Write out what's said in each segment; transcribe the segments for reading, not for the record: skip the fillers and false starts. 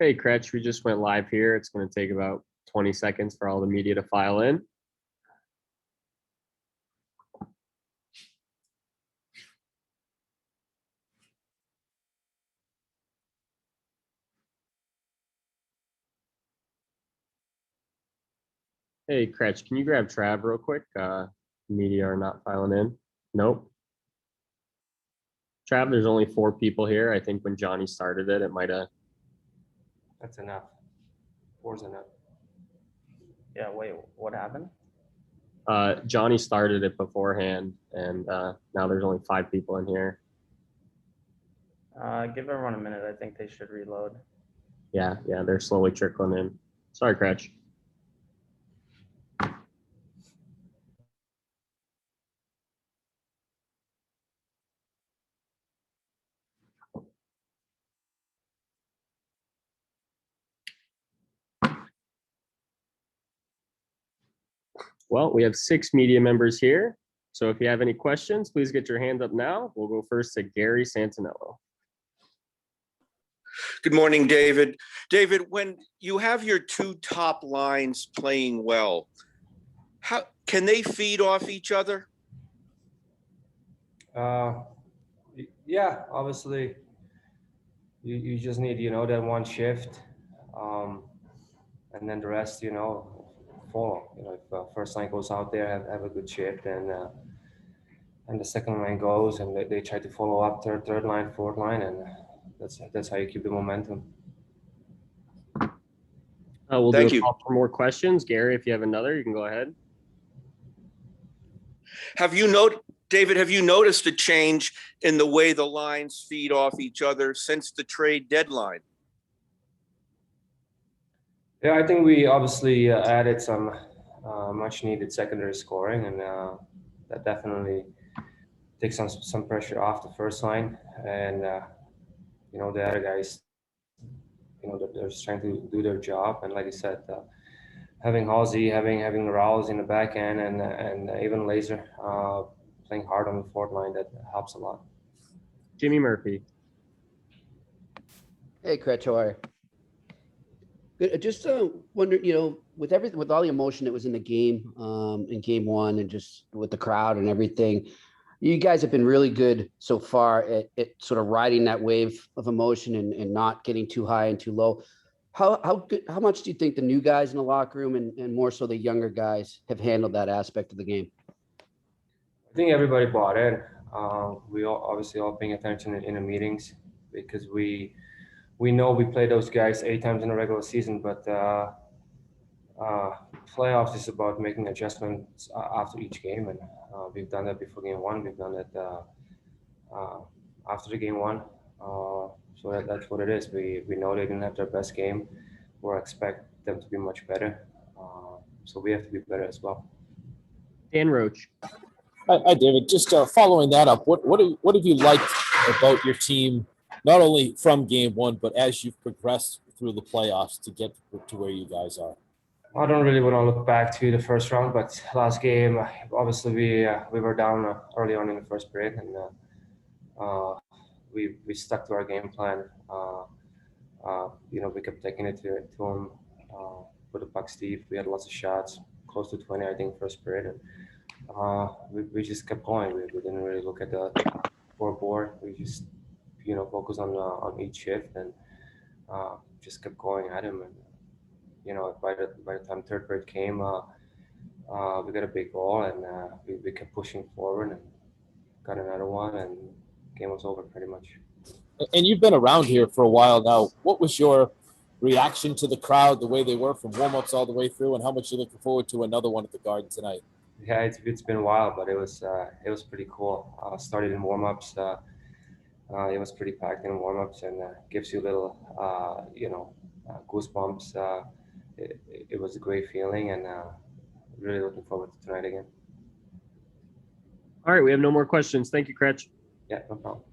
Hey, Krejci, we just went live here. It's going to take about 20 seconds for all the media to file in. Hey, Krejci, can you grab Trav real quick? Media are not filing in. Nope. Trav, there's only 4 people here. I think when Johnny started it, it might have. That's enough. 4's enough. Yeah, wait, what happened? Johnny started it beforehand, and now there's only 5 people in here. Give everyone a minute. I think they should reload. Yeah, they're slowly trickling in. Sorry, Krejci. Well, we have 6 media members here. So if you have any questions, please get your hand up now. We'll go first to Gary Santinello. Good morning, David. David, when you have your 2 top lines playing well, how can they feed off each other? Yeah, obviously, you just need that one shift, and then the rest follow. If first line goes out there, have a good shift, and the second line goes, and they try to follow up third line, fourth line, and that's how you keep the momentum. We'll Thank do a you. call for more questions. Gary, if you have another, you can go ahead. David, have you noticed a change in the way the lines feed off each other since the trade deadline? Yeah, I think we obviously added some much needed secondary scoring, and that definitely takes some pressure off the first line, and the other guys, they're just trying to do their job. And like I said, having Halsey, having Rouse in the back end, and even Laser playing hard on the fourth line, that helps a lot. Jimmy Murphy. Hey, Krejci, how are you? Good. Just wondering, with all the emotion that was in the game, in game one, and just with the crowd and everything, you guys have been really good so far at sort of riding that wave of emotion and not getting too high and too low. How much do you think the new guys in the locker room and more so the younger guys have handled that aspect of the game? I think everybody bought in. We obviously all paying attention in the meetings, because we know we play those guys 8 times in a regular season, but playoffs is about making adjustments after each game, and we've done that before game one. We've done that after the game one. So that's what it is. We know they didn't have their best game. We expect them to be much better. So we have to be better as well. Dan Roach. Hi, David. Just following that up, what have you liked about your team, not only from game one, but as you've progressed through the playoffs to get to where you guys are? I don't really want to look back to the first round, but last game, obviously we were down early on in the first period, and we stuck to our game plan. We kept taking it to him with the puck, Steve. We had lots of shots, close to 20, I think, first period. And we just kept going. We didn't really look at the scoreboard. We just focused on each shift, and just kept going at him. And by the time third period came, we got a big goal, and we kept pushing forward and got another one, and game was over pretty much. And you've been around here for a while now. What was your reaction to the crowd, the way they were from warm-ups all the way through, and how much you're looking forward to another one at the Garden tonight? Yeah, it's been a while, but it was pretty cool. Started in warm-ups. It was pretty packed in warm-ups, and gives you a little goosebumps. It was a great feeling, and really looking forward to tonight again. All right, we have no more questions. Thank you, Krejci. Yeah, no problem.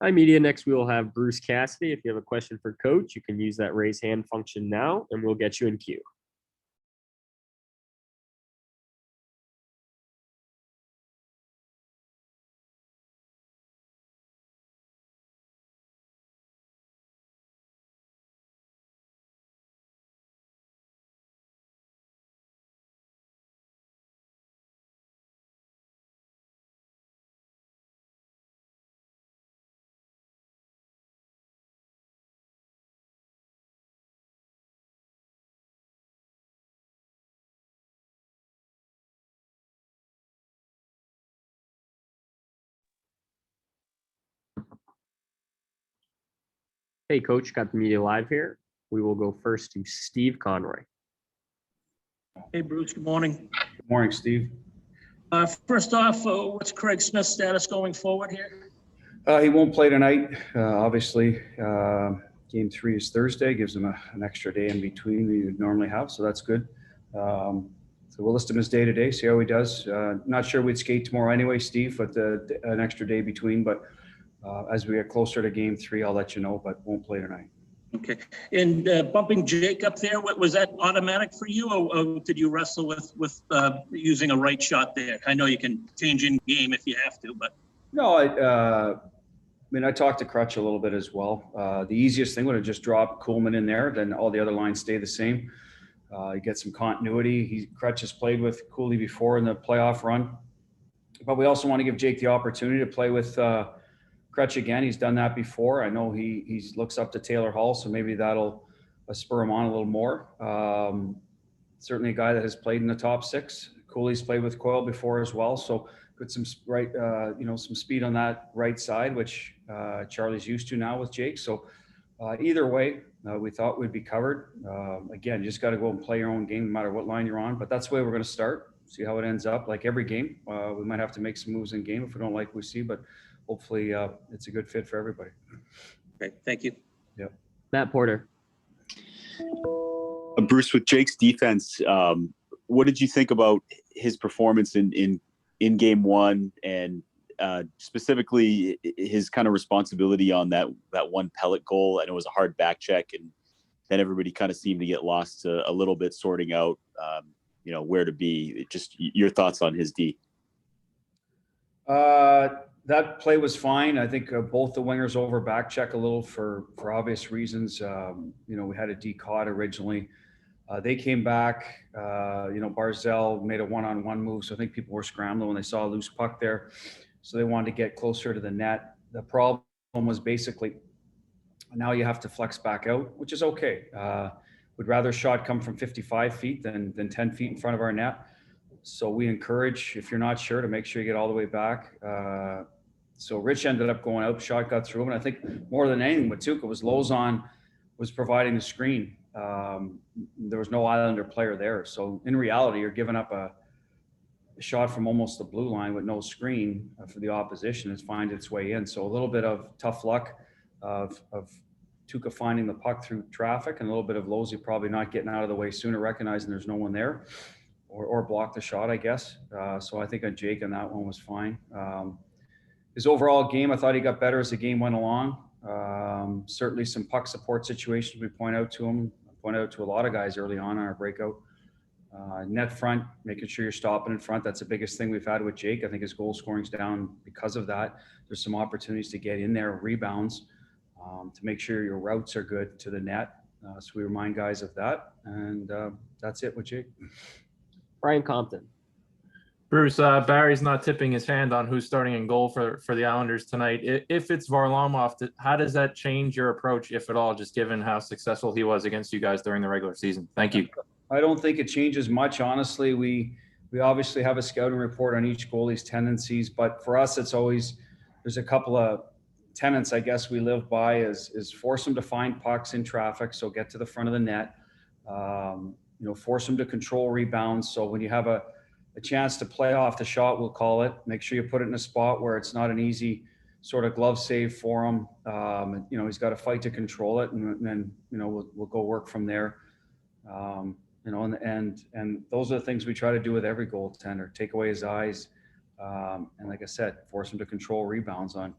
Hi, media. Next, we will have Bruce Cassidy. If you have a question for Coach, you can use that raise hand function now, and we'll get you in queue. Hey, Coach, got the media live here. We will go first to Steve Conroy. Hey, Bruce, good morning. Good morning, Steve. First off, what's Craig Smith's status going forward here? He won't play tonight, obviously. Game 3 is Thursday, gives him an extra day in between we would normally have, so that's good. So we'll list him as day-to-day, see how he does. Not sure we'd skate tomorrow anyway, Steve, but an extra day between. But as we get closer to Game 3, I'll let you know, but won't play tonight. Okay. And bumping Jake up there, was that automatic for you, or did you wrestle with using a right shot there? I know you can change in game if you have to, but. No, I talked to Krejci a little bit as well. The easiest thing would have just dropped Kuhlman in there, then all the other lines stay the same. You get some continuity. Krejci has played with Cooley before in the playoff run, but we also want to give Jake the opportunity to play with Krejci again. He's done that before. I know he looks up to Taylor Hall, so maybe that'll spur him on a little more. Certainly a guy that has played in the top 6. Cooley's played with Coyle before as well, so got some some speed on that right side, which Charlie's used to now with Jake. So either way, we thought we'd be covered. Again, you just got to go and play your own game, no matter what line you're on. But that's the way we're going to start. See how it ends up. Like every game, we might have to make some moves in game if we don't like what we see, but hopefully it's a good fit for everybody. Okay, thank you. Yeah. Matt Porter. Bruce, with Jake's defense, what did you think about his performance in Game 1 and specifically his kind of responsibility on that one pellet goal? And it was a hard back check, and then everybody kind of seemed to get lost a little bit sorting out, where to be. Just your thoughts on his D. That play was fine. I think both the wingers over back check a little for obvious reasons. We had a D caught originally. They came back, Barzell made a one-on-one move. So I think people were scrambling when they saw a loose puck there. So they wanted to get closer to the net. The problem was basically now you have to flex back out, which is okay. Would rather a shot come from 55 feet than 10 feet in front of our net. So we encourage, if you're not sure, to make sure you get all the way back. So Rich ended up going out, shot got through him. And I think more than anything, what took it was Lozon was providing the screen. There was no Islander player there. So in reality, you're giving up a shot from almost the blue line with no screen for the opposition. It's find its way in. So a little bit of tough luck of Tuukka finding the puck through traffic, and a little bit of Lozy probably not getting out of the way sooner, recognizing there's no one there, or block the shot, I guess. So I think on Jake on that one was fine. His overall game, I thought he got better as the game went along. Certainly some puck support situations we point out to him, point out to a lot of guys early on our breakout. Net front, making sure you're stopping in front. That's the biggest thing we've had with Jake. I think his goal scoring's down because of that. There's some opportunities to get in there, rebounds, to make sure your routes are good to the net. So we remind guys of that. And that's it with Jake. Brian Compton. Bruce, Barry's not tipping his hand on who's starting in goal for the Islanders tonight. If it's Varlamov, how does that change your approach, if at all, just given how successful he was against you guys during the regular season? Thank you. I don't think it changes much, honestly. We obviously have a scouting report on each goalie's tendencies, but for us, it's always, there's a couple of tenets, I guess, we live by is force them to find pucks in traffic, so get to the front of the net. Force them to control rebounds. So when you have a chance to play off the shot, we'll call it, make sure you put it in a spot where it's not an easy sort of glove save for him. He's got to fight to control it, and then we'll go work from there. And those are the things we try to do with every goaltender: take away his eyes, and like I said, force him to control rebounds on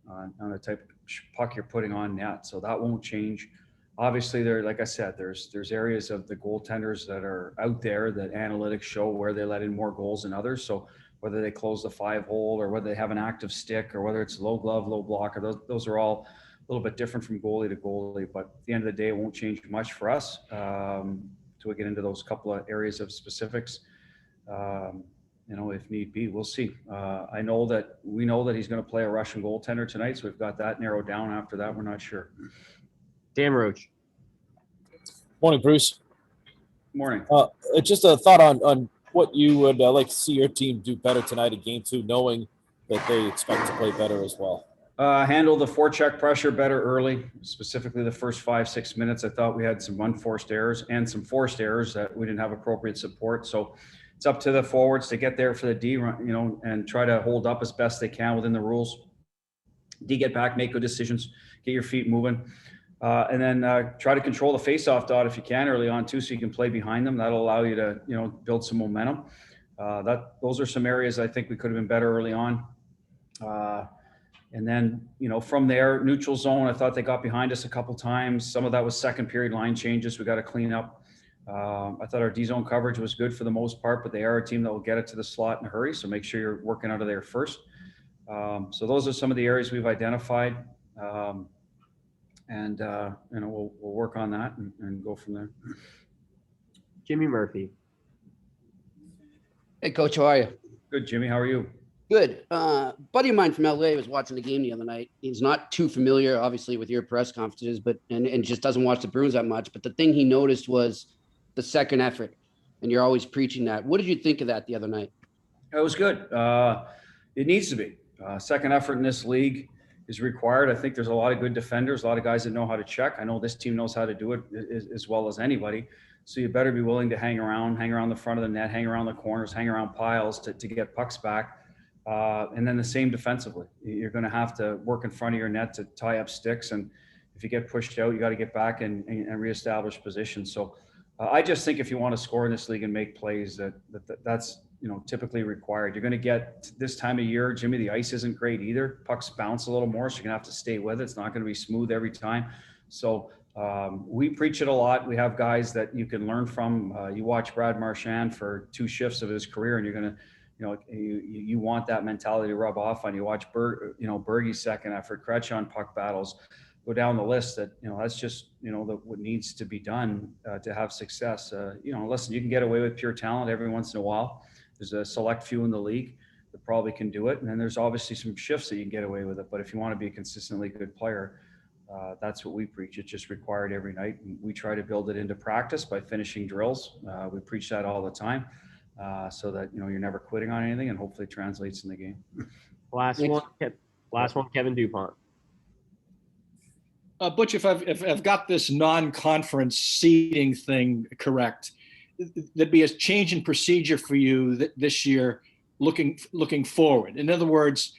on the type of puck you're putting on net. So that won't change. Obviously, like I said, there's areas of the goaltenders that are out there that analytics show where they let in more goals than others. So whether they close the 5-hole or whether they have an active stick or whether it's low glove, low blocker, those are all a little bit different from goalie to goalie. But at the end of the day, it won't change much for us till we get into those couple of areas of specifics. If need be, we'll see. We know that he's going to play a Russian goaltender tonight, so we've got that narrowed down. After that, we're not sure. Dan Roach. Morning, Bruce. Morning. Just a thought on what you would like to see your team do better tonight in Game 2, knowing that they expect to play better as well. Handle the forecheck pressure better early, specifically the first 5-6 minutes. I thought we had some unforced errors and some forced errors that we didn't have appropriate support. So it's up to the forwards to get there for the D, and try to hold up as best they can within the rules. D, get back, make good decisions, get your feet moving. And then try to control the face-off dot if you can early on too, so you can play behind them. That'll allow you to, build some momentum. Those are some areas I think we could have been better early on. And then, from there, neutral zone, I thought they got behind us a couple times. Some of that was second period line changes we got to clean up. I thought our D zone coverage was good for the most part, but they are a team that will get it to the slot in a hurry. So make sure you're working out of there first. So those are some of the areas we've identified. And we'll work on that and go from there. Jimmy Murphy. Hey, Coach, how are you? Good, Jimmy. How are you? Good. Buddy of mine from LA was watching the game the other night. He's not too familiar, obviously, with your press conferences, but and just doesn't watch the Bruins that much. But the thing he noticed was the second effort, and you're always preaching that. What did you think of that the other night? It was good. It needs to be. Second effort in this league is required. I think there's a lot of good defenders, a lot of guys that know how to check. I know this team knows how to do it as well as anybody. So you better be willing to hang around the front of the net, hang around the corners, hang around piles to get pucks back. And then the same defensively. You're going to have to work in front of your net to tie up sticks. And if you get pushed out, you got to get back and reestablish position. So I just think if you want to score in this league and make plays, that's typically required. You're going to get this time of year, Jimmy, the ice isn't great either. Pucks bounce a little more, so you're going to have to stay with it. It's not going to be smooth every time. So we preach it a lot. We have guys that you can learn from. You watch Brad Marchand for 2 shifts of his career, and you're going to, you want that mentality to rub off on you. Watch Bergie's second effort, Krejci on puck battles, go down the list. That that's just what needs to be done to have success. Listen, you can get away with pure talent every once in a while. There's a select few in the league that probably can do it, and then there's obviously some shifts that you can get away with it. But if you want to be a consistently good player, that's what we preach. It's just required every night, and we try to build it into practice by finishing drills. We preach that all the time. So that you're never quitting on anything, and hopefully it translates in the game. Last one, Kevin Dupont. Butch, if I've got this non-conference seeding thing correct, there'd be a change in procedure for you this year, looking forward. In other words,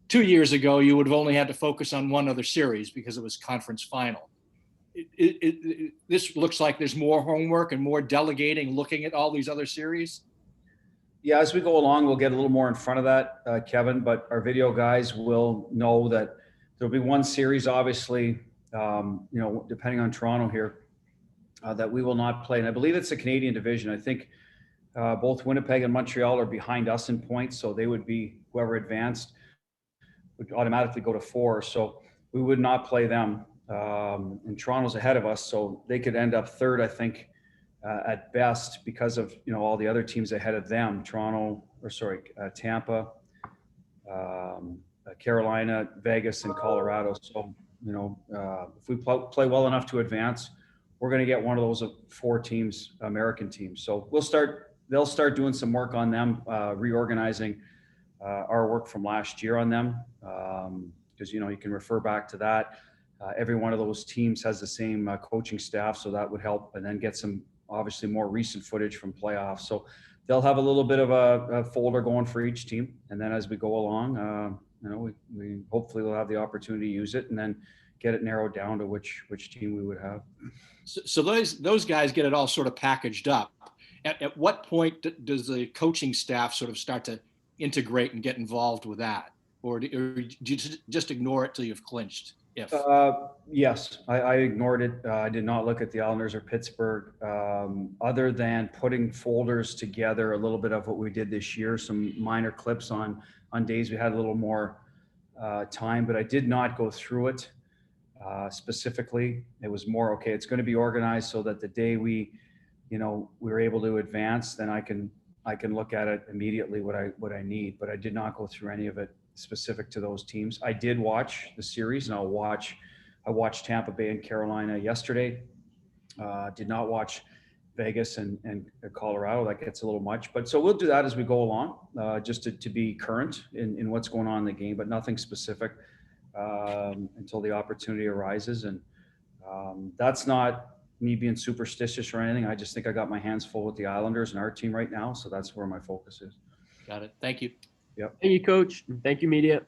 2 years ago you would have only had to focus on one other series because it was conference final. This looks like there's more homework and more delegating, looking at all these other series. Yeah, as we go along, we'll get a little more in front of that, Kevin, but our video guys will know that there'll be one series, obviously, depending on Toronto here, that we will not play. And I believe it's the Canadian division. I think both Winnipeg and Montreal are behind us in points, so they would be, whoever advanced would automatically go to 4. So we would not play them. And Toronto's ahead of us, so they could end up third, I think, at best, because of all the other teams ahead of them. Tampa, Carolina, Vegas, and Colorado. So if we play well enough to advance, we're going to get one of those 4 teams, American teams. So they'll start doing some work on them, reorganizing our work from last year on them, because you can refer back to that. Every one of those teams has the same coaching staff, so that would help, and then get some obviously more recent footage from playoffs. So they'll have a little bit of a folder going for each team, and then as we go along, we hopefully will have the opportunity to use it and then get it narrowed down to which team we would have. So those guys get it all sort of packaged up. At what point does the coaching staff sort of start to integrate and get involved with that? or do you just ignore it till you've clinched? If Yes, I ignored it. I did not look at the Islanders or Pittsburgh, other than putting folders together, a little bit of what we did this year, some minor clips on days we had a little more time, but I did not go through it specifically. It was more, okay, it's going to be organized so that the day we were able to advance, then I can look at it immediately what I need, but I did not go through any of it specific to those teams. I did watch the series, and I watched Tampa Bay and Carolina yesterday. Did not watch Vegas and Colorado. That gets a little much, but so we'll do that as we go along, just to be current in what's going on in the game, but nothing specific until the opportunity arises. And that's not me being superstitious or anything. I just think I got my hands full with the Islanders and our team right now, so that's where my focus is. got it. Thank you. Yep. Thank you, Coach. Thank you, media.